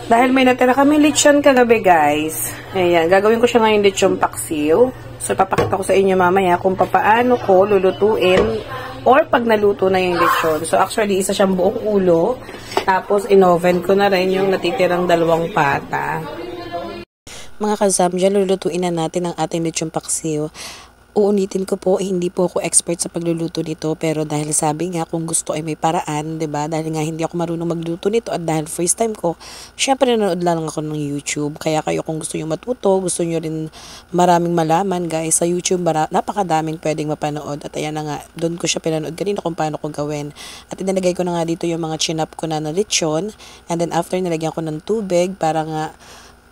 Dahil may natira kami lechon kagabi, guys. Ayan, gagawin ko siya ngayon lechon paksiw. So, papakita ko sa inyo mamaya kung paano ko lulutuin or pag naluto na yung lechon. So, actually, isa siyang buong ulo. Tapos, in-oven ko na rin yung natitirang 2 pata. Mga kasam, dyan lulutuin na natin ang ating lechon paksiw. Uunitin ko po, hindi po ako expert sa pagluluto nito, pero dahil sabi nga kung gusto ay may paraan, 'di ba? Dahil nga hindi ako marunong magluto nito at dahil first time ko, syempre nanood lang ako ng YouTube. Kaya kayo kung gusto niyo matuto, gusto niyo rin maraming malaman, guys, sa YouTube napakadaming pwedeng mapanood. At ayan na nga, doon ko siya pinanood kanina kung paano ko gawin. At inilagay ko na nga dito yung mga chinap ko na lechon, and then after nilagyan ko ng tubig para nga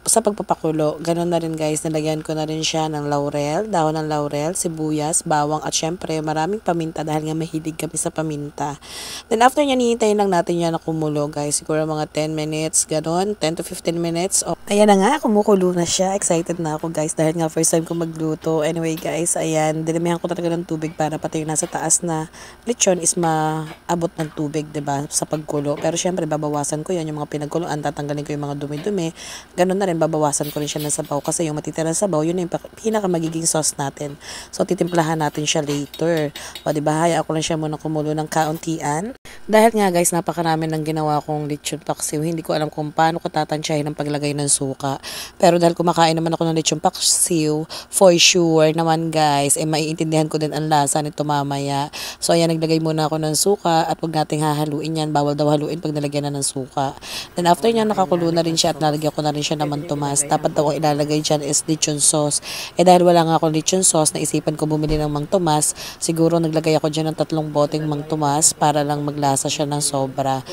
sa pagpapakulo. Ganun na rin, guys, nilagyan ko na rin siya ng laurel, dahon ng laurel, sibuyas, bawang, at syempre maraming paminta dahil nga mahilig kami sa paminta. Then after niya, hihintayin lang natin yan na kumulo, guys. Siguro mga 10 minutes, ganun, 10 to 15 minutes. Ayan na nga, kumukulo na siya. Excited na ako, guys, dahil nga first time ko magluto. Anyway, guys, ayan, dinamihan ko talaga ng tubig para pati yung nasa taas na lechon is maabot ng tubig, 'di ba, sa pagkulo. Pero syempre, babawasan ko yan, yung mga pinagkuluan, tatanggalin ko yung mga dumi-dumi. Ganun na rin, babawasan ko rin siya ng sabaw kasi yung matitirang sabaw, yun yung pinaka magiging sauce natin. So, titimplahan natin siya later. O, diba, hayaan ko lang siya muna kumulo ng kauntian. Dahil nga, guys, napakarami ng ginawa kong lechon paksiw. Hindi ko alam kung paano ko tatansyahin ang paglagay ng suka. Pero dahil kumakain naman ako ng lechon paksiw, for sure naman, guys, maiintindihan ko din ang lasa nito mamaya. So, ayan, naglagay muna ako ng suka at huwag nating hahaluin yan. Bawal daw haluin pag nalagyan na ng suka. Then, after niya, nakakulo na rin siya at nalagyan ko na rin siya naman Tomas. Dapat daw ang ilalagay dyan is lechon sauce. Dahil wala nga akong lechon sauce, naisipan ko bumili ng Mang Tomas. Siguro naglagay ako dyan ng 3 boteng Mang Tomas para lang maglasa siya ng sobra.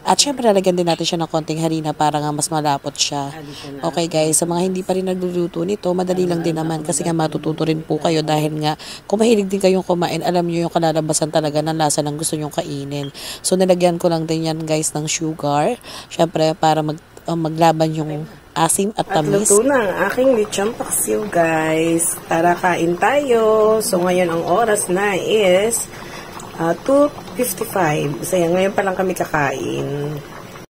At syempre, lalagyan din natin siya ng konting harina para nga mas malapot siya. Okay, guys, sa mga hindi pa rin nagluluto nito, madali lang din naman kasi nga matututo rin po kayo dahil nga kung mahilig din kayong kumain, alam nyo yung kalalabasan talaga ng lasa ng gusto nyong kainin. So, nilagyan ko lang din yan, guys, ng sugar. Syempre, para maglaban yung asim at tamis. At luto na ang aking lechon paksiw, guys. Tara, kain tayo. So, ngayon ang oras na is 2:55. So, ngayon pa lang kami kakain.